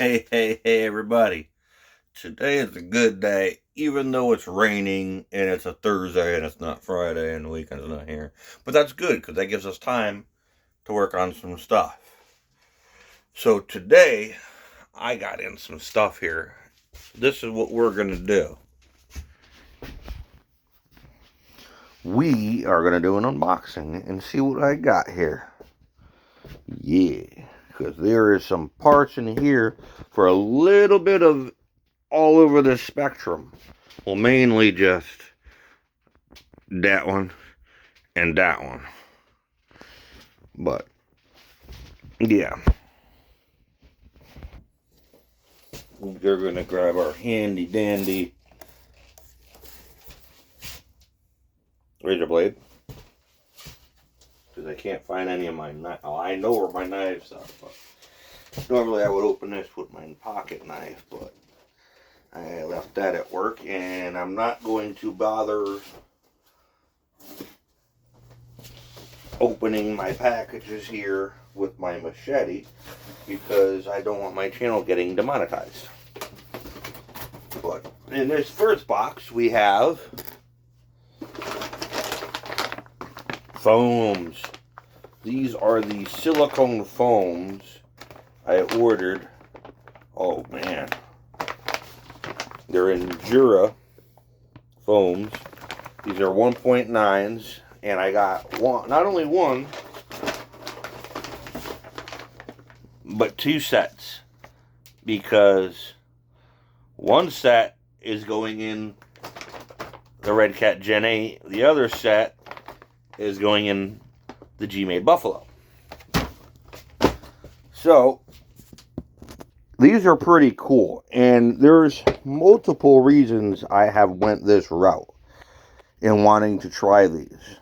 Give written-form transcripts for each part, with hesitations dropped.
Hey, everybody. Today is a good day, even though it's raining and it's a Thursday and it's not Friday and the weekend's not here. But that's good because that gives us time to work on some stuff. So today, I got in some stuff here. This is what we're going to do. We are going to do an unboxing and see what I got here. Yeah, because there is some parts in here for a little bit of all over the spectrum. Well, mainly just that one and that one. But, yeah. We're going to grab our handy dandy razor blade. Because I can't find any of my knives. Oh, I know where my knives are. But normally I would open this with my pocket knife. But I left that at work. And I'm not going to bother opening my packages here with my machete because I don't want my channel getting demonetized. But in this first box we have foams. These are the silicone foams I ordered. Oh man, they're in Jura foams. These are 1.9s. And I got one, not only one, but two sets. Because one set is going in the Red Cat Gen 8. The other set is going in the G-Made Buffalo. So, these are pretty cool. And there's multiple reasons I have went this route in wanting to try these.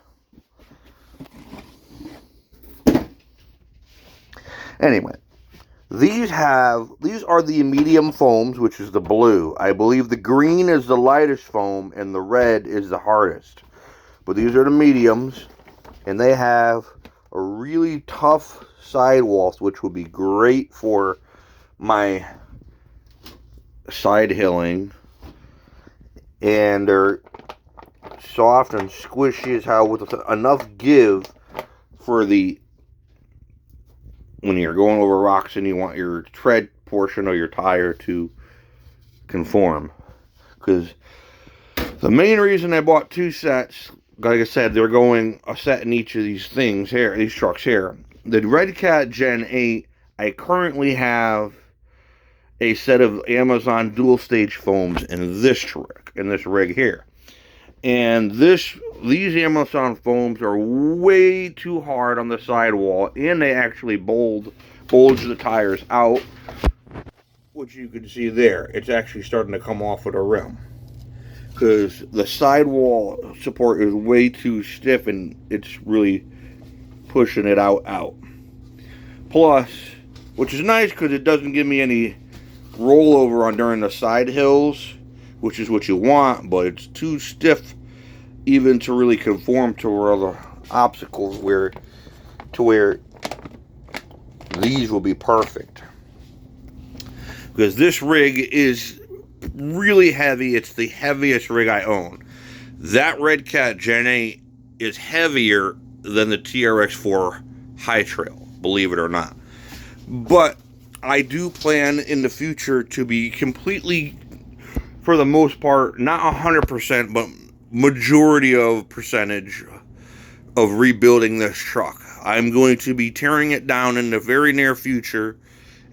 Anyway, these are the medium foams, which is the blue. I believe the green is the lightest foam and the red is the hardest. But these are the mediums, and they have a really tough sidewall, which will be great for my side hilling. And they're soft and squishy as hell with enough give for the when you're going over rocks and you want your tread portion of your tire to conform. Because the main reason I bought two sets, like I said, they're going a set in each of these things here, these trucks here. The Red Cat Gen 8, I currently have a set of Amazon dual stage foams in this truck, in this rig here. And these Amazon foams are way too hard on the sidewall, and they actually bulge the tires out, which you can see there. It's actually starting to come off of the rim because the sidewall support is way too stiff, and it's really pushing it out. Plus, which is nice because it doesn't give me any rollover on during the side hills, which is what you want, but it's too stiff even to really conform to where other obstacles to where these will be perfect. Because this rig is really heavy. It's the heaviest rig I own. That Red Cat Gen 8 is heavier than the TRX4 High Trail, believe it or not. But I do plan in the future to be completely, for the most part, not 100%, but majority of percentage of rebuilding this truck. I'm going to be tearing it down in the very near future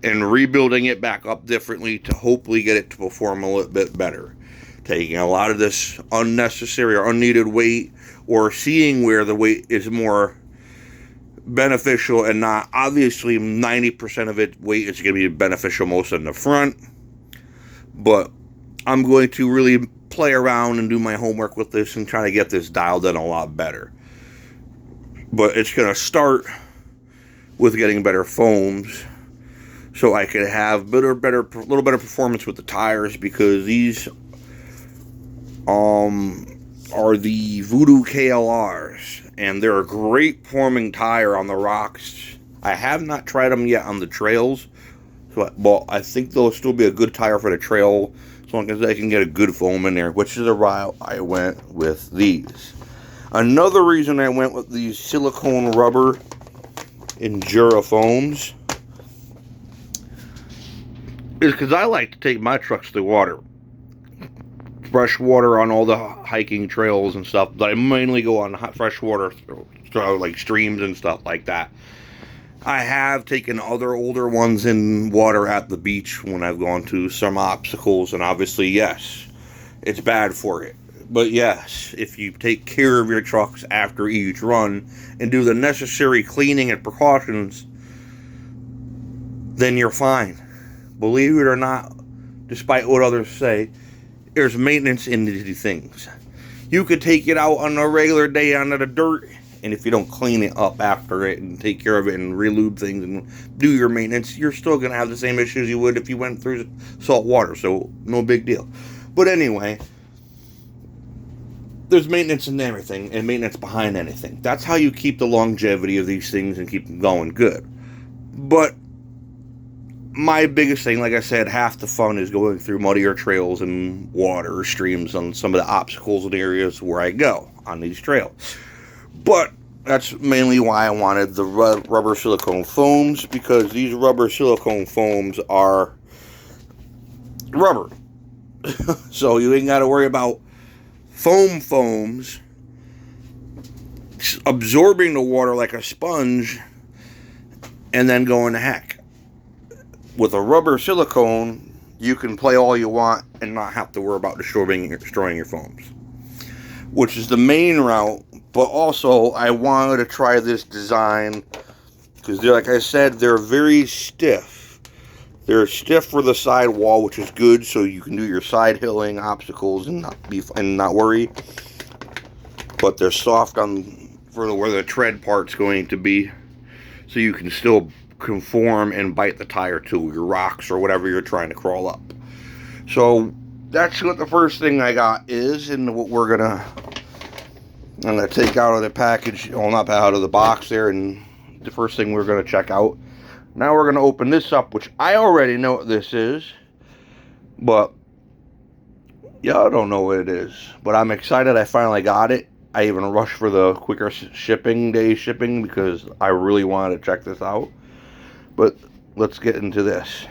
and rebuilding it back up differently to hopefully get it to perform a little bit better. Taking a lot of this unnecessary or unneeded weight, or seeing where the weight is more beneficial and not. Obviously 90% of it weight is going to be beneficial most in the front, but I'm going to really play around and do my homework with this and try to get this dialed in a lot better. But it's going to start with getting better foams so I could have little better performance with the tires, because these are the Voodoo KLRs, and they're a great forming tire on the rocks. I have not tried them yet on the trails, So, well, I think there'll still be a good tire for the trail as long as I can get a good foam in there, which is the route I went with these. Another reason I went with these silicone rubber Endura foams is because I like to take my trucks to the water. Fresh water on all the hiking trails and stuff, but I mainly go on fresh water, like streams and stuff like that. I have taken other older ones in water at the beach when I've gone to some obstacles, and obviously, yes, it's bad for it. But yes, if you take care of your trucks after each run and do the necessary cleaning and precautions, then you're fine. Believe it or not, despite what others say, there's maintenance in these things. You could take it out on a regular day onto the dirt, and if you don't clean it up after it and take care of it and relube things and do your maintenance, you're still going to have the same issues you would if you went through salt water, so no big deal. But anyway, there's maintenance in everything and maintenance behind anything. That's how you keep the longevity of these things and keep them going good. But my biggest thing, like I said, half the fun is going through muddier trails and water streams on some of the obstacles and areas where I go on these trails. But that's mainly why I wanted the rubber silicone foams, because these rubber silicone foams are rubber. So you ain't got to worry about foams absorbing the water like a sponge and then going to heck. With a rubber silicone, you can play all you want and not have to worry about destroying your foams, which is the main route. But also, I wanted to try this design because, like I said, they're very stiff. They're stiff for the side wall, which is good, so you can do your side hilling obstacles and not worry. But they're soft on for where the tread part's going to be, so you can still conform and bite the tire to your rocks or whatever you're trying to crawl up. So that's what the first thing I got is, and what I'm gonna take out of the package, well, not out of the box there, and the first thing we're gonna check out. Now we're gonna open this up, which I already know what this is, but y'all don't know what it is. But I'm excited I finally got it. I even rushed for the quicker shipping because I really wanted to check this out. But let's get into this.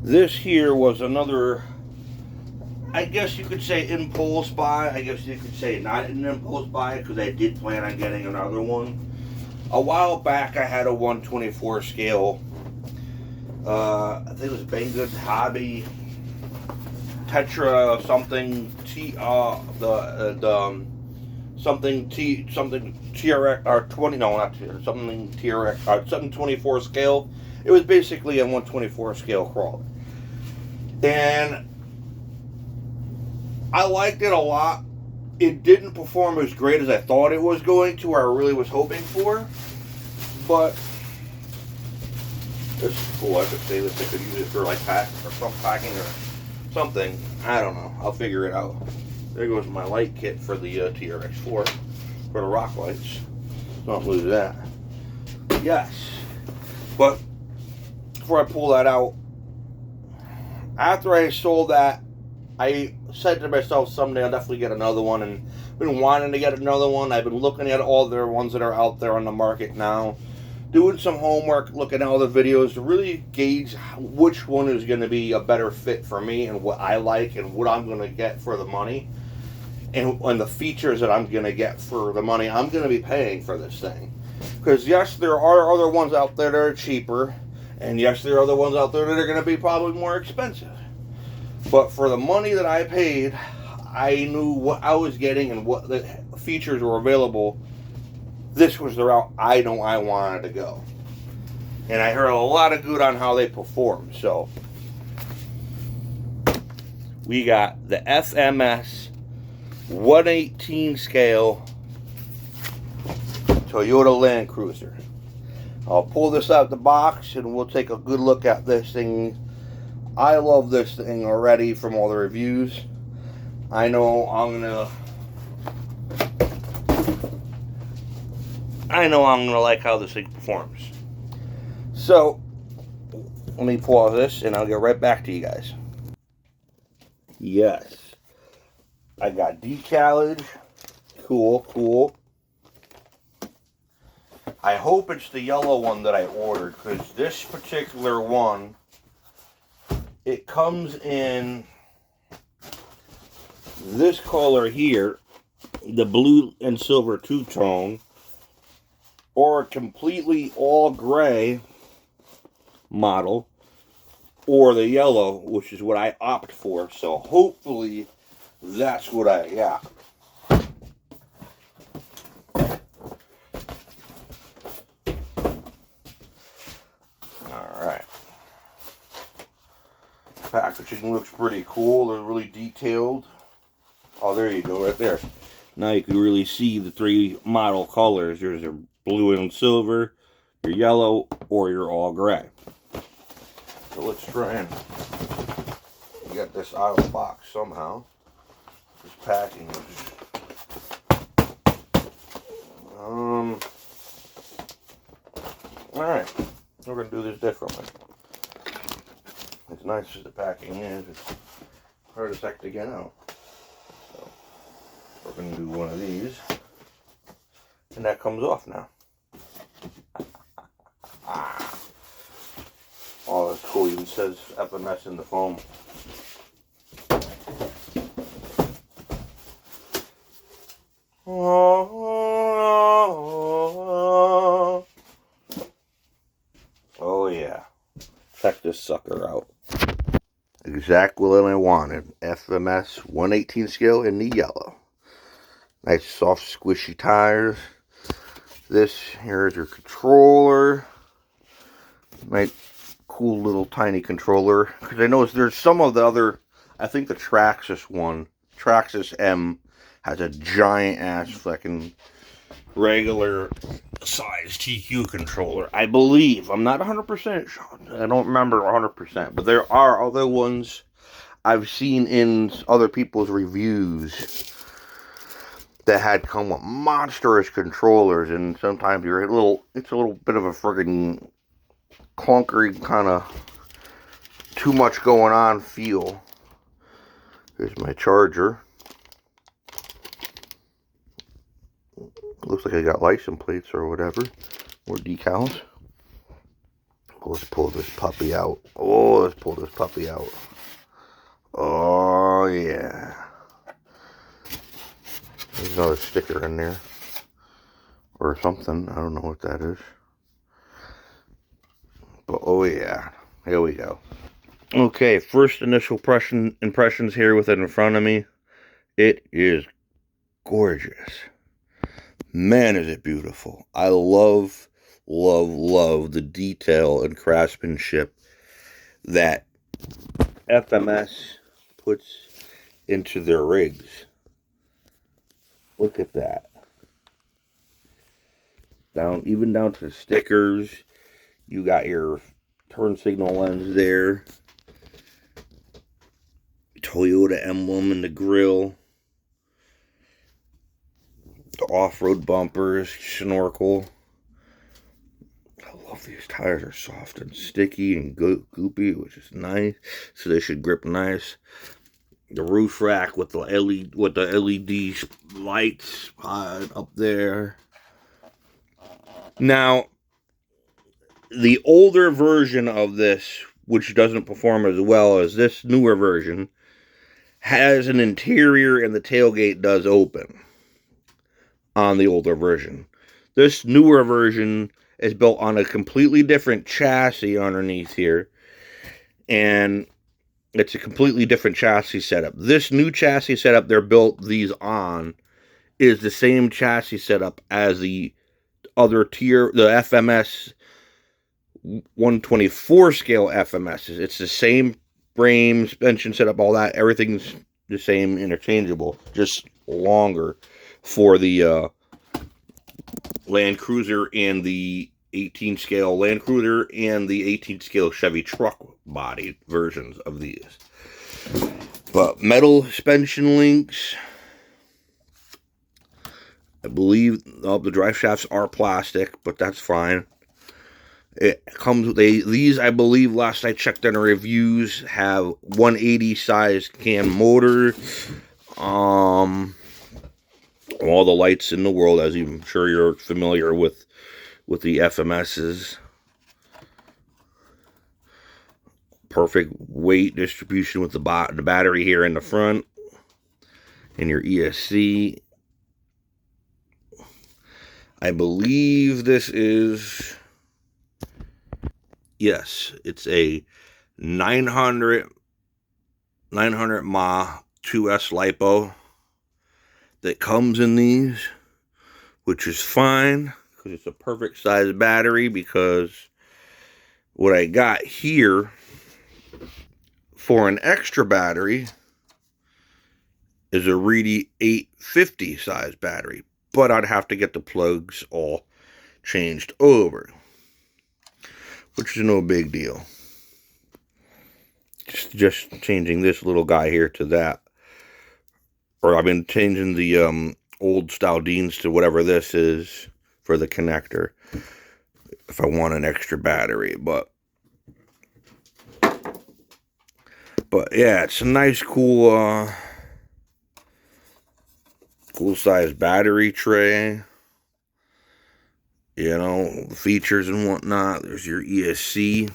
This here was another, I guess you could say, impulse buy. I guess you could say not an impulse buy, because I did plan on getting another one. A while back, I had a 1/24 scale. I think it was Banggood's Hobby Tetra something something TRX or 20, no, not TRX, something TRX, something 24 scale. It was basically a 1/24 scale crawler, and I liked it a lot. It didn't perform as great as I thought it was going to, or I really was hoping for, but this is cool. I could say this. I could use it for like packing or something. I don't know. I'll figure it out. There goes my light kit for the TRX4 for the rock lights. Don't lose that. Yes. But before I pull that out, after I sold that, I said to myself, someday I'll definitely get another one, and been wanting to get another one. I've been looking at all the ones that are out there on the market now, doing some homework, looking at all the videos to really gauge which one is going to be a better fit for me and what I like and what I'm going to get for the money, and the features that I'm going to get for the money I'm going to be paying for this thing. Because yes, there are other ones out there that are cheaper, and yes, there are other ones out there that are going to be probably more expensive. But for the money that I paid, I knew what I was getting and what the features were available. This was the route I know I wanted to go. And I heard a lot of good on how they perform. So we got the f.M.S 1/18 scale Toyota Landcruiser. I'll pull this out the box and we'll take a good look at this thing. I love this thing already from all the reviews. I know I'm gonna like how this thing performs. So let me pause this and I'll get right back to you guys. Yes. I got decalage. Cool. I hope it's the yellow one that I ordered, because this particular one, it comes in this color here, the blue and silver two-tone, or a completely all gray model, or the yellow, which is what I opt for. So hopefully that's what I got. Alright. Packaging looks pretty cool. They're really detailed. Oh, there you go, right there. Now you can really see the three model colors. There's your blue and silver, your yellow, or your all gray. So let's try and get this out of the box somehow. This packing is... Alright. We're going to do this differently. As nice as the packing is, it's hard as heck to get out. So, we're going to do one of these. And that comes off now. Oh, that's cool. Even says f.M.S in the foam. Oh yeah. Check this sucker out. Exactly what I wanted. f.M.S 1/18 scale in the yellow. Nice soft squishy tires. This here is your controller. Nice cool little tiny controller. Because I noticed there's some of the other, I think the Traxxas one, Traxxas M, has a giant ass fucking regular size TQ controller. I believe. I'm not 100% sure. I don't remember 100%. But there are other ones I've seen in other people's reviews that had come with monstrous controllers, and sometimes it's a little bit of a friggin' clunkery kind of too much going on feel. Here's my charger. Looks like I got license plates or whatever, or decals. Let's pull this puppy out. Oh, let's pull this puppy out. Oh, yeah. There's another sticker in there. Or something. I don't know what that is. But, oh, yeah. Here we go. Okay, first initial impressions here with it in front of me. It is gorgeous. Man, is it beautiful. I love the detail and craftsmanship that f.M.S puts into their rigs. Look at that. Even down to the stickers. You got your turn signal lens there. Toyota emblem in the grill. The off-road bumpers, snorkel. I love these tires. Are soft and sticky and goopy, which is nice. So they should grip nice. The roof rack with the LED lights up there. Now, the older version of this, which doesn't perform as well as this newer version, has an interior and the tailgate does open on the older version. This newer version is built on a completely different chassis underneath here, and it's a completely different chassis setup. This new chassis setup they're built these on is the same chassis setup as the other tier, the f.M.S 124 scale f.M.S's. It's the same frame, suspension setup, all that. Everything's the same, interchangeable, just longer for the Landcruiser and the 18 scale Landcruiser and the 18 scale Chevy truck body versions of these. But metal suspension links. I believe the drive shafts are plastic, but that's fine. It comes with these, I believe, last I checked on the reviews, have 180 size cam motor. All the lights in the world, as I'm sure you're familiar with the f.M.S's. Perfect weight distribution with the battery here in the front. And your ESC. I believe this is, yes, it's a 900 mAh 2S LiPo that comes in these, which is fine because it's a perfect size battery. Because what I got here for an extra battery is a Reedy 850 size battery, but I'd have to get the plugs all changed over, which is no big deal. Just changing this little guy here to that, or I've been changing the old style Deans to whatever this is for the connector if I want an extra battery. But yeah, it's a nice, cool size battery tray. You know, the features and whatnot. There's your ESC.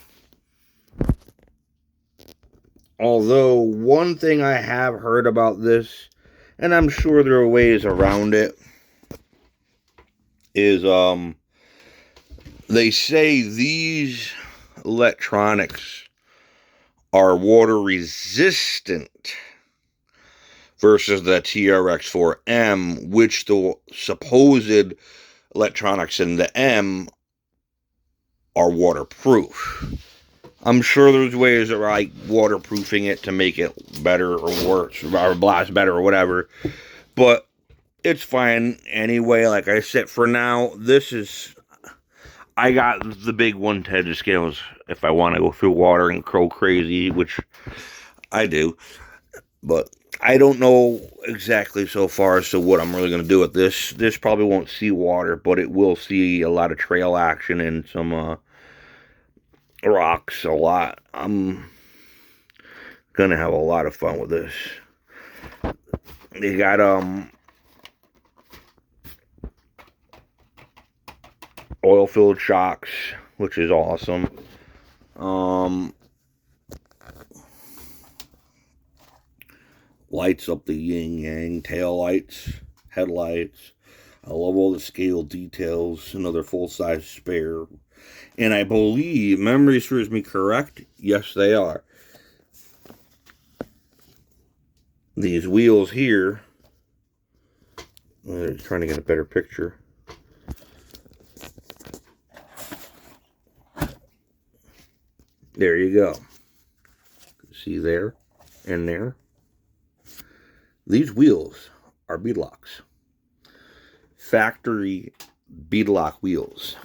Although, one thing I have heard about this, and I'm sure there are ways around it, is they say these electronics are water resistant versus the TRX4M, which the supposed electronics in the M are waterproof. I'm sure there's ways of like waterproofing it to make it better or worse, or blast better or whatever, but it's fine anyway. Like I said, for now, I got the big 110 scales if I want to go through water and crow crazy, which I do, but I don't know exactly so far as to what I'm really going to do with this. This probably won't see water, but it will see a lot of trail action and some rocks a lot. I'm gonna have a lot of fun with this. They got oil filled shocks, which is awesome. Lights up the yin yang, tail lights, headlights. I love all the scale details. Another full size spare. And I believe, memory serves me correct, yes they are. These wheels here, I'm trying to get a better picture. There you go. See there and there. These wheels are beadlocks. Factory beadlock wheels.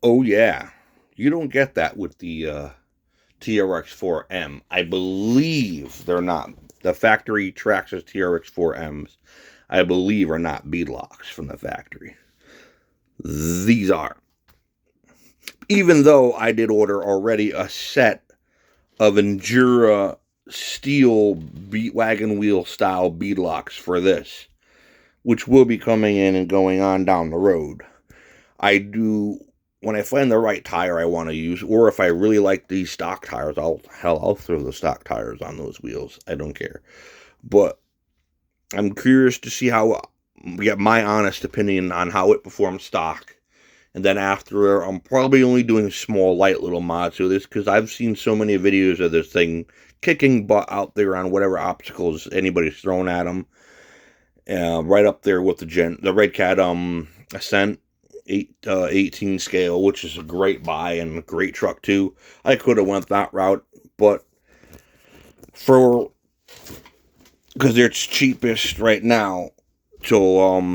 Oh yeah, you don't get that with the TRX4M. I believe they're not. The factory Traxxas TRX4Ms, I believe, are not beadlocks from the factory. These are. Even though I did order already a set of Endura steel wagon wheel style beadlocks for this, which will be coming in and going on down the road. I do, when I find the right tire I want to use, or if I really like these stock tires, I'll throw the stock tires on those wheels. I don't care. But I'm curious to see get my honest opinion on how it performs stock. And then after, I'm probably only doing small, light little mods to this, because I've seen so many videos of this thing kicking butt out there on whatever obstacles anybody's thrown at them. Right up there with the Red Cat Ascent 18 scale, which is a great buy and a great truck too. I could have went that route, but because it's cheapest right now, so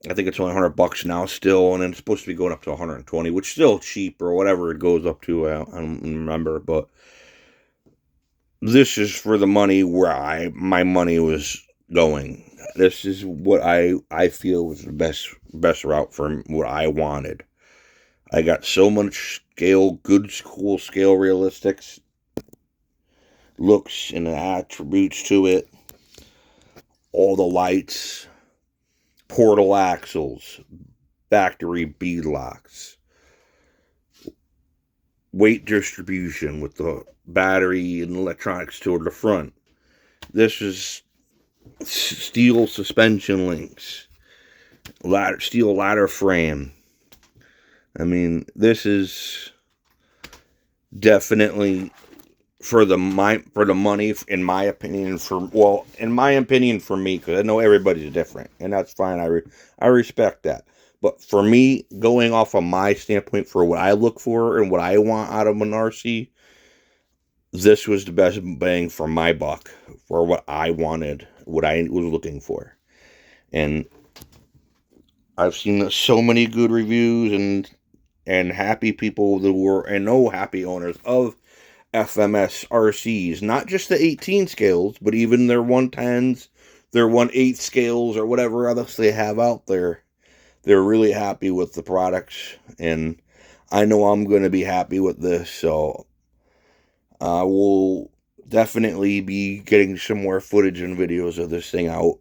I think it's only $100 now still, and then it's supposed to be going up to 120, which is still cheap, or whatever it goes up to. I don't remember, but this is for the money where my money was going. This is what I feel was the best route for what I wanted. I got so much scale, good, cool scale realistics looks and attributes to it. All the lights, portal axles, factory bead locks, weight distribution with the battery and electronics toward the front. This is steel suspension links, steel ladder frame. I mean, this is definitely for the money, in my opinion. In my opinion, for me, because I know everybody's different, and that's fine. I respect that. But for me, going off of my standpoint for what I look for and what I want out of an RC, this was the best bang for my buck for what I wanted, what I was looking for. And I've seen so many good reviews and happy people that were, and no happy owners of f.M.S RCs, not just the 18 scales, but even their 110s, their 1/8 scales, or whatever else they have out there. They're really happy with the products, and I know I'm going to be happy with this, so I will definitely be getting some more footage and videos of this thing out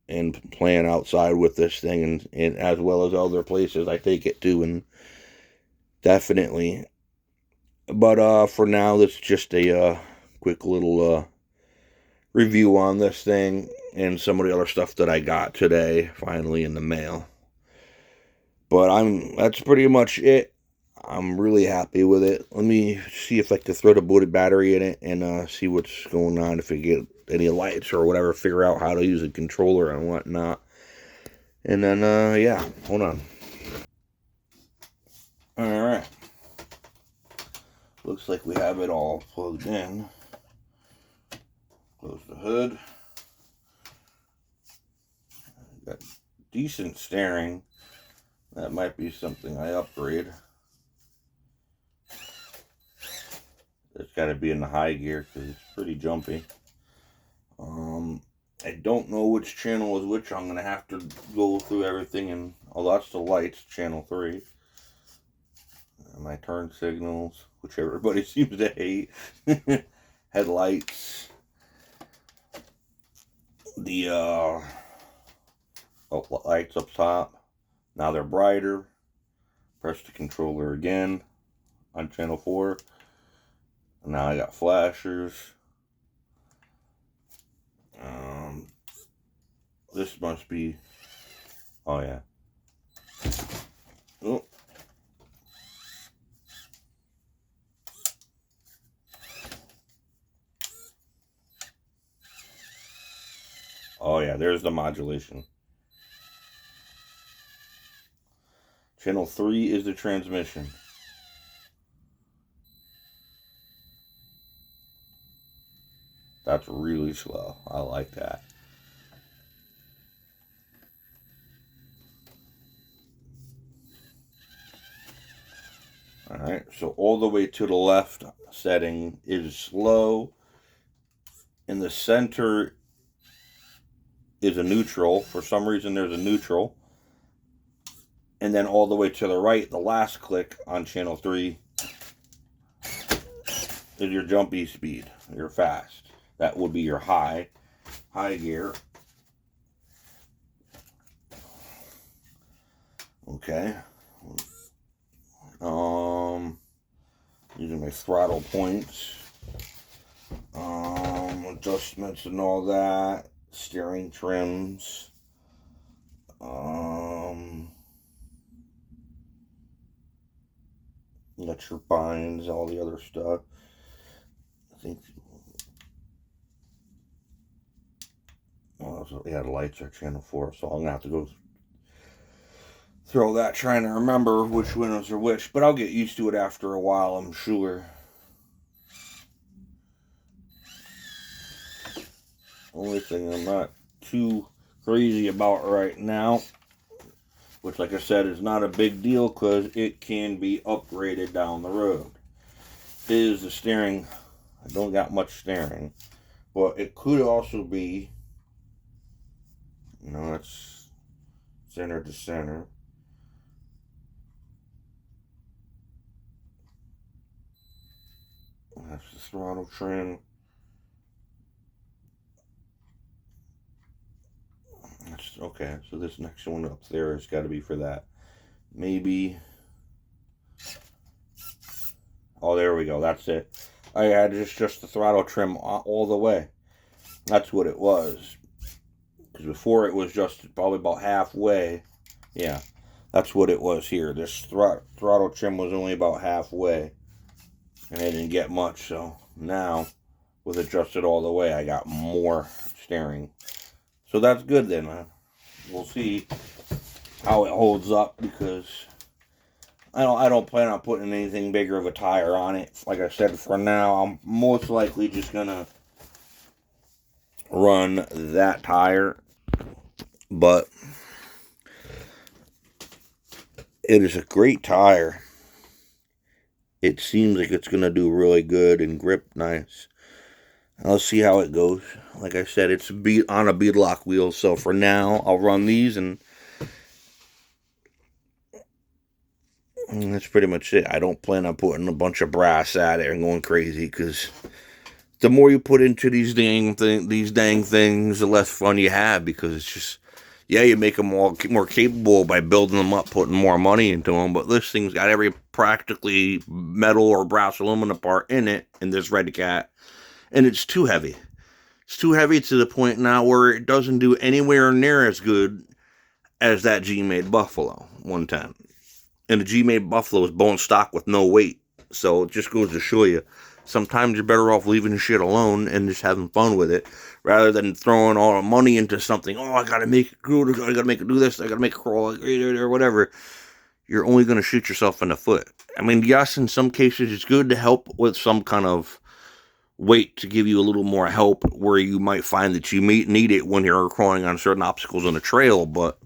and playing outside with this thing, and as well as other places I take it to, and definitely. But for now, that's just a quick little review on this thing and some of the other stuff that I got today, finally in the mail. But that's pretty much it. I'm really happy with it. Let me see if I can throw the booted battery in it and see what's going on. If I get any lights or whatever, figure out how to use a controller and whatnot. And then, yeah, hold on. Alright. Looks like we have it all plugged in. Close the hood. Got decent steering. That might be something I upgrade. It's got to be in the high gear because it's pretty jumpy. I don't know which channel is which. I'm going to have to go through everything. And that's the lights, channel 3. And my turn signals, which everybody seems to hate. Headlights. The lights up top. Now they're brighter. Press the controller again on channel 4. And now I got flashers. This must be, oh yeah. Oh. Oh yeah, there's the modulation. Channel 3 is the transmission. That's really slow. I like that. Alright, so all the way to the left setting is slow. In the center is a neutral. For some reason there's a neutral. And then all the way to the right, the last click on channel 3 is your jumpy speed, your fast. That would be your high gear. Okay. Using my throttle points. Adjustments and all that. Steering trims. Got your binds, all the other stuff. I think. So yeah, the lights are channel 4, so I'm gonna have to go through that trying to remember which windows are which, but I'll get used to it after a while, I'm sure. Only thing I'm not too crazy about right now, which like I said is not a big deal because it can be upgraded down the road, is the steering. I don't got much steering, but it could also be, it's center to center. That's the throttle trim. That's, okay, so this next one up there has got to be for that. Maybe. Oh, there we go. That's it. I had just the throttle trim all the way. That's what it was. Because before it was just probably about halfway. Yeah, that's what it was here. This throttle trim was only about halfway. And I didn't get much. So now, with adjusted all the way, I got more steering. So that's good then. We'll see how it holds up, because I don't plan on putting anything bigger of a tire on it. Like I said, for now, I'm most likely just gonna run that tire. But it is a great tire. It seems like it's gonna do really good and grip nice. I'll see how it goes. Like I said, it's on a beadlock wheel, so for now, I'll run these, and that's pretty much it. I don't plan on putting a bunch of brass at it and going crazy, because the more you put into these dang things, the less fun you have, because it's just, yeah, you make them all more capable by building them up, putting more money into them, but this thing's got every practically metal or brass aluminum part in it, in this Red Cat, and it's too heavy. It's too heavy to the point now where it doesn't do anywhere near as good as that G-Made Buffalo 110. And the G-Made Buffalo is bone stock with no weight. So it just goes to show you, sometimes you're better off leaving shit alone and just having fun with it, rather than throwing all the money into something. Oh, I gotta make it good, I gotta make it do this, I gotta make it crawl, or whatever. You're only gonna shoot yourself in the foot. I mean, yes, in some cases it's good to help with some kind of weight to give you a little more help where you might find that you need it when you're crawling on certain obstacles on the trail, but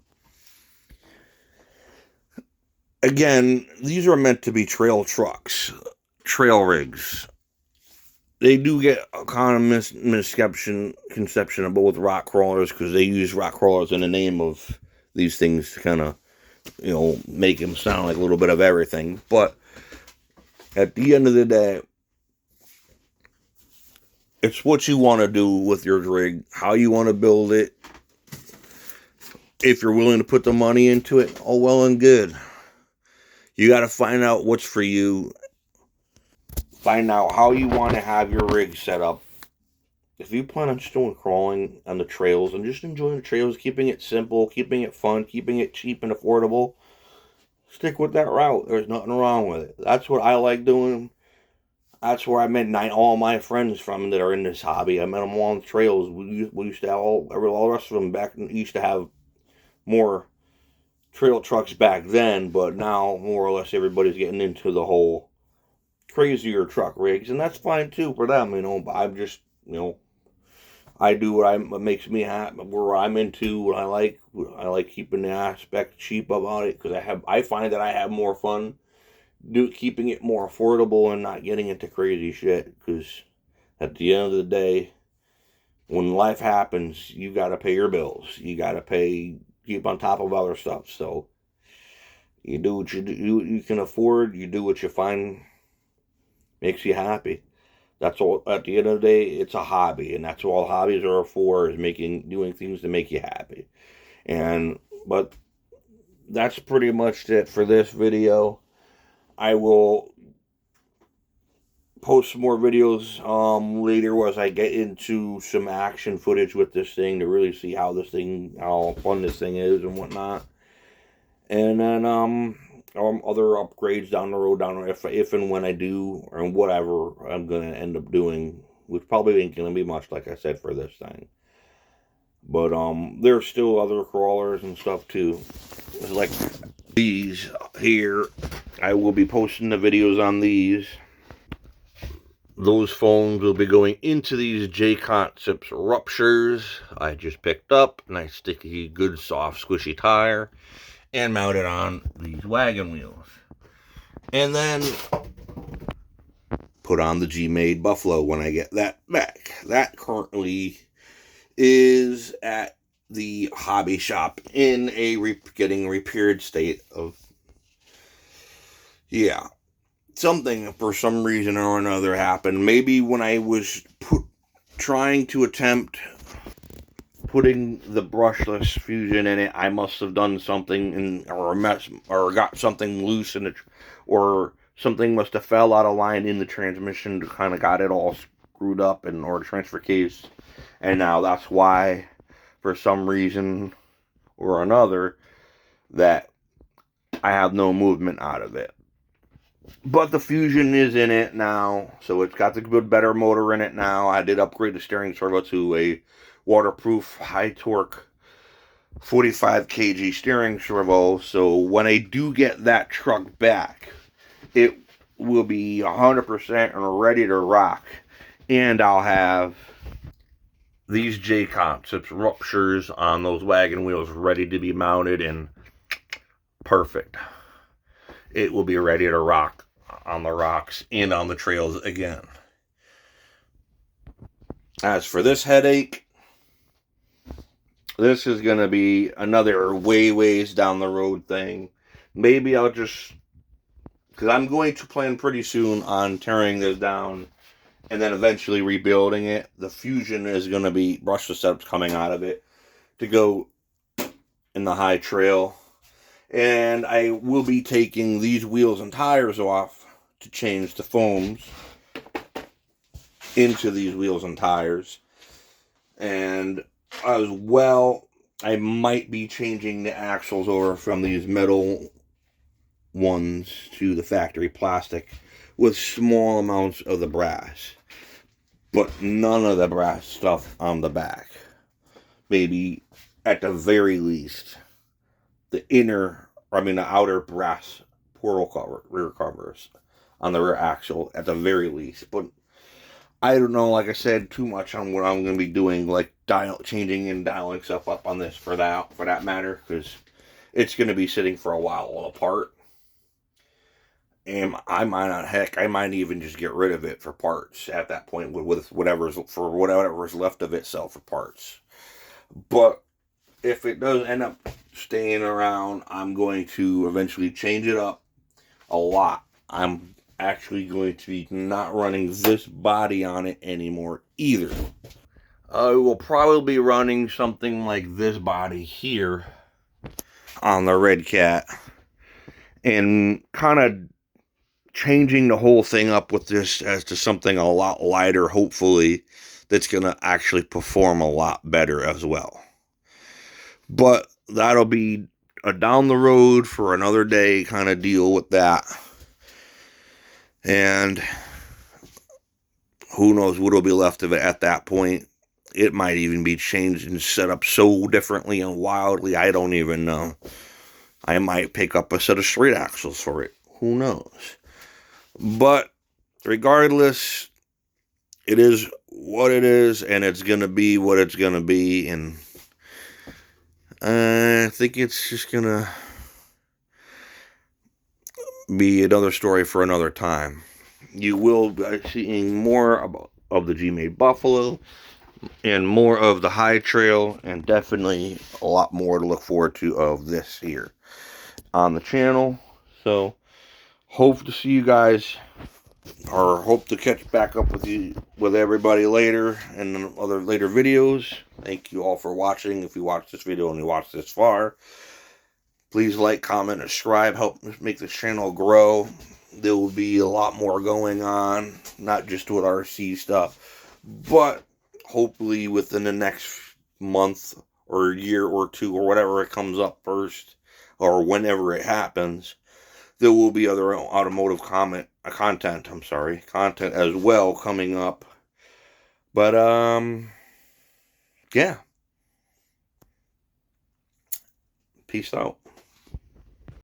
again, these are meant to be trail trucks, trail rigs. They do get a kind of misconception with rock crawlers, because they use rock crawlers in the name of these things to kind of, make them sound like a little bit of everything. But at the end of the day, it's what you want to do with your rig, how you want to build it. If you're willing to put the money into it, oh well and good. You got to find out what's for you. Find out how you want to have your rig set up. If you plan on just doing crawling on the trails and just enjoying the trails, keeping it simple, keeping it fun, keeping it cheap and affordable, stick with that route. There's nothing wrong with it. That's what I like doing. That's where I met all my friends from that are in this hobby. I met them all on the trails. We used to have all the rest of them back. We used to have more trail trucks back then, but now more or less everybody's getting into the whole crazier truck rigs, and that's fine too for them, but I'm just, I do what makes me happy, where I'm into what I like. I like keeping the aspect cheap about it, because I find that I have more fun keeping it more affordable and not getting into crazy shit, because at the end of the day, when life happens, you got to pay your bills. You got to keep on top of other stuff. So you do what you can afford. You do what you find makes you happy. That's all. At the end of the day, it's a hobby, and that's all hobbies are for, is doing things to make you happy. But that's pretty much it for this video. I will post some more videos later as I get into some action footage with this thing, to really see how fun this thing is and whatnot. And then other upgrades down the road, if and when I do, or whatever I'm gonna end up doing, which probably ain't gonna be much, like I said, for this thing. But there's still other crawlers and stuff too, like these here. I will be posting the videos on these. Those foams will be going into these J-Concepts ruptures I just picked up. Nice sticky, good, soft, squishy tire, and mounted on these wagon wheels. And then put on the G-Made Buffalo when I get that back. That currently is at the hobby shop in a getting repaired state of, yeah. something for some reason or another happened. Maybe when I was trying to attempt putting the brushless fusion in it, I must have done something or a mess, or got something loose in it, or something must have fell out of line in the transmission to kind of got it all screwed up or the transfer case. And now that's why, for some reason or another, that I have no movement out of it. But the fusion is in it now, so it's got the good, better motor in it now. I did upgrade the steering servo to a waterproof, high torque 45 kg steering servo, so when I do get that truck back, it will be 100% and ready to rock. And I'll have these J-concepts ruptures on those wagon wheels ready to be mounted, and perfect. It will be ready to rock on the rocks and on the trails again. As for this headache, this is going to be another ways down the road thing. Maybe I'll just, because I'm going to plan pretty soon on tearing this down and then eventually rebuilding it. The fusion is going to be brushless setups coming out of it to go in the high trail. And I will be taking these wheels and tires off to change the foams into these wheels and tires. And as well, I might be changing the axles over from these metal ones to the factory plastic with small amounts of the brass, but none of the brass stuff on the back. Maybe at the very least the outer brass rear covers on the rear axle at the very least. But I don't know, like I said, too much on what I'm going to be doing, like changing and dialing stuff up on this for that matter, because it's going to be sitting for a while apart. And I might even just get rid of it for parts at that point with whatever's left of it, sell for parts. But if it does end up staying around, I'm going to eventually change it up a lot. I'm actually going to be not running this body on it anymore either. I will probably be running something like this body here on the Red Cat and kind of changing the whole thing up with this as to something a lot lighter, hopefully, that's going to actually perform a lot better as well. But that'll be a down the road for another day kind of deal with that. And who knows what'll be left of it at that point. It might even be changed and set up so differently and wildly, I don't even know. I might pick up a set of straight axles for it. Who knows? But regardless, it is what it is, and it's going to be what it's going to be. And I think it's just going to be another story for another time. You will be seeing more of the G-Made Buffalo and more of the High Trail, and definitely a lot more to look forward to of this here on the channel. So hope to see you guys, or hope to catch back up with everybody later in other later videos. Thank you all for watching. If you watched this video and you watched this far, please like, comment, and subscribe. Help make this channel grow. There will be a lot more going on, not just with RC stuff, but hopefully within the next month or year or two or whatever it comes up first, or whenever it happens, there will be other automotive content as well coming up. But yeah, peace out.